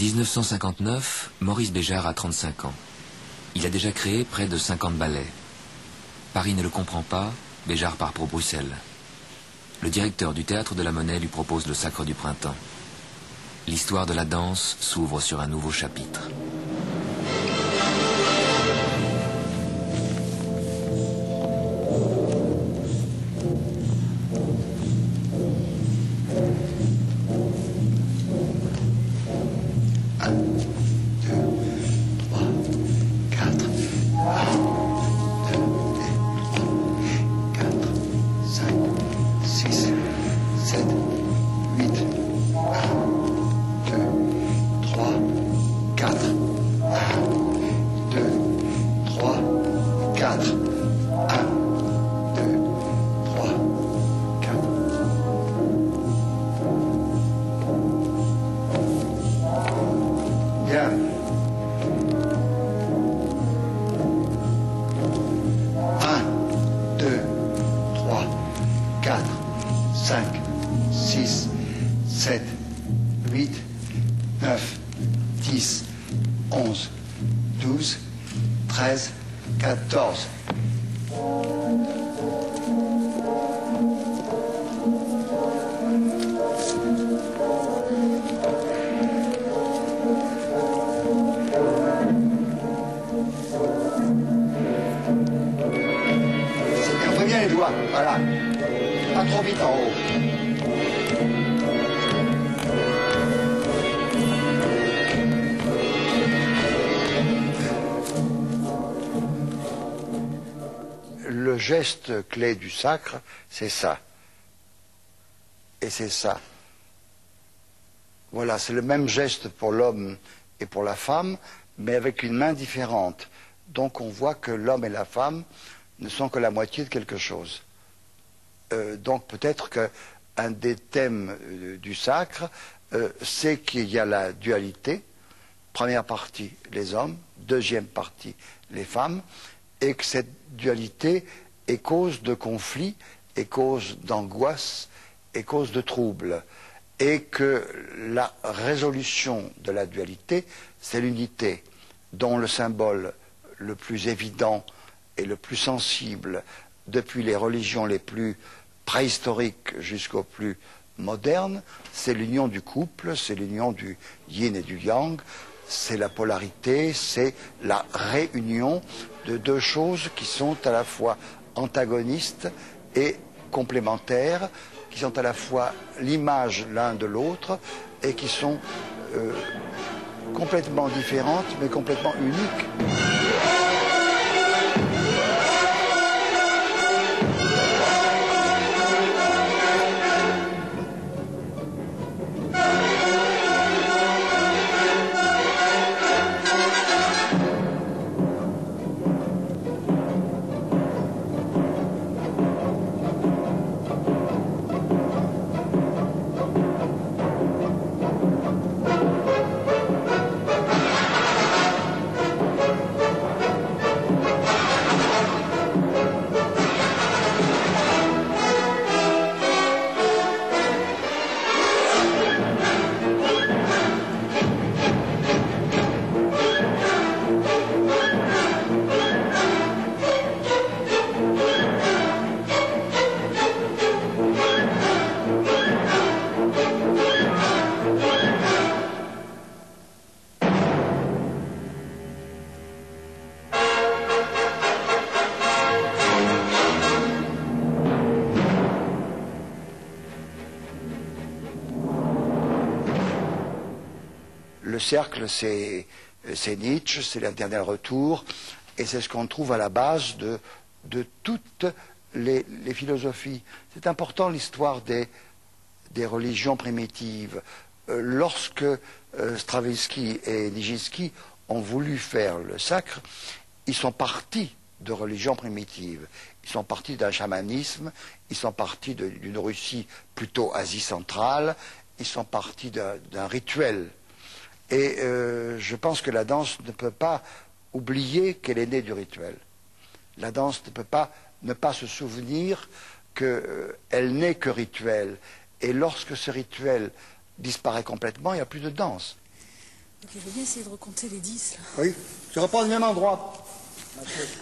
1959, Maurice Béjart a 35 ans. Il a déjà créé près de 50 ballets. Paris ne le comprend pas, Béjart part pour Bruxelles. Le directeur du Théâtre de la Monnaie lui propose le Sacre du Printemps. L'histoire de la danse s'ouvre sur un nouveau chapitre. Voilà, pas trop vite en haut. Le geste clé du sacre, c'est ça. Et c'est ça. Voilà, c'est le même geste pour l'homme et pour la femme, mais avec une main différente. Donc on voit que l'homme et la femme ne sont que la moitié de quelque chose. Donc peut-être qu'un des thèmes du sacre, c'est qu'il y a la dualité. Première partie, les hommes. Deuxième partie, les femmes. Et que cette dualité est cause de conflits, est cause d'angoisse, est cause de troubles. Et que la résolution de la dualité, c'est l'unité, dont le symbole le plus évident et le plus sensible, depuis les religions les plus préhistoriques jusqu'aux plus modernes, c'est l'union du couple, c'est l'union du yin et du yang, c'est la polarité, c'est la réunion de deux choses qui sont à la fois antagonistes et complémentaires, qui sont à la fois l'image l'un de l'autre et qui sont complètement différentes mais complètement uniques. Le cercle, c'est Nietzsche, c'est l'interne retour, et c'est ce qu'on trouve à la base de toutes les philosophies. C'est important l'histoire des religions primitives. Lorsque Stravinsky et Nijinsky ont voulu faire le sacre, ils sont partis de religions primitives. Ils sont partis d'un chamanisme, ils sont partis d'une Russie plutôt Asie centrale, ils sont partis d'un rituel. Et je pense que la danse ne peut pas oublier qu'elle est née du rituel. La danse ne peut pas ne pas se souvenir qu'elle n'est que rituel. Et lorsque ce rituel disparaît complètement, il n'y a plus de danse. Donc il faut bien essayer de recompter les 10, là. Oui, tu reprends du même endroit.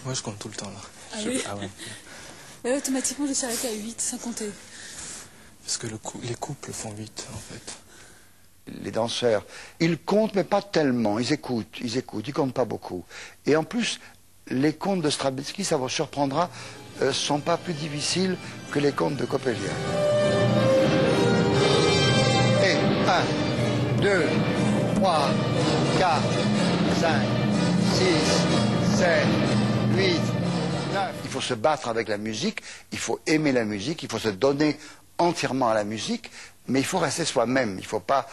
Moi, je compte tout le temps, là. Ah oui. Ah ouais. Mais automatiquement, je suis arrêtée à 8, sans compter. Parce que les couples font 8, en fait. Les danseurs, ils comptent, mais pas tellement. Ils écoutent, ils comptent pas beaucoup. Et en plus, les comptes de Stravinsky, ça vous surprendra, sont pas plus difficiles que les comptes de Coppelia. Et 1, 2, 3, 4, 5, 6, 7, 8, 9. Il faut se battre avec la musique, il faut aimer la musique, il faut se donner entièrement à la musique, mais il faut rester soi-même. Il faut pas.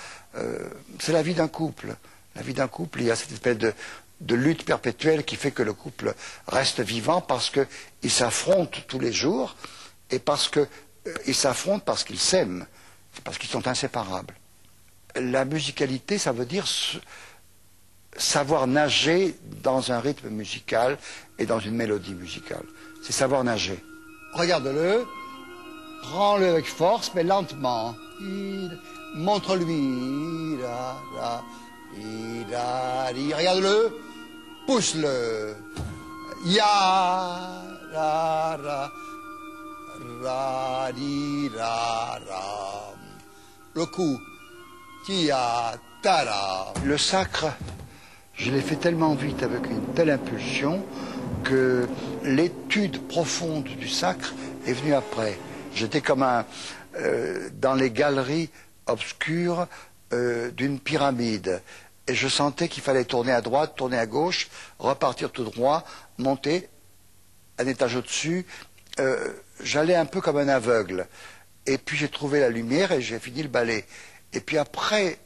C'est la vie d'un couple. La vie d'un couple, il y a cette espèce de lutte perpétuelle qui fait que le couple reste vivant parce qu'ils s'affrontent tous les jours et parce qu'ils s'affrontent parce qu'ils s'aiment, parce qu'ils sont inséparables. La musicalité, ça veut dire savoir nager dans un rythme musical et dans une mélodie musicale. C'est savoir nager. Regarde-le, prends-le avec force, mais lentement. Montre-lui. Regarde-le, pousse-le. Ya, ra, ra, ra, di, ra, ra. Le coup. Tia, tara. Le sacre, je l'ai fait tellement vite avec une telle impulsion que l'étude profonde du sacre est venue après. J'étais comme dans les galeries obscures d'une pyramide. Et je sentais qu'il fallait tourner à droite, tourner à gauche, repartir tout droit, monter un étage au-dessus. J'allais un peu comme un aveugle. Et puis j'ai trouvé la lumière et j'ai fini le ballet. Et puis après,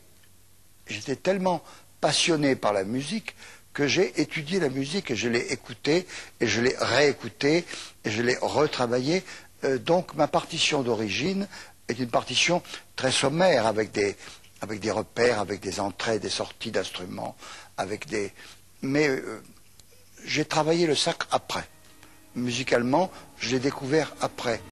j'étais tellement passionné par la musique que j'ai étudié la musique et je l'ai écoutée et je l'ai réécoutée et je l'ai retravaillée. Donc ma partition d'origine est une partition très sommaire avec des repères, avec des entrées, des sorties d'instruments, mais j'ai travaillé le sacre après. Musicalement, je l'ai découvert après.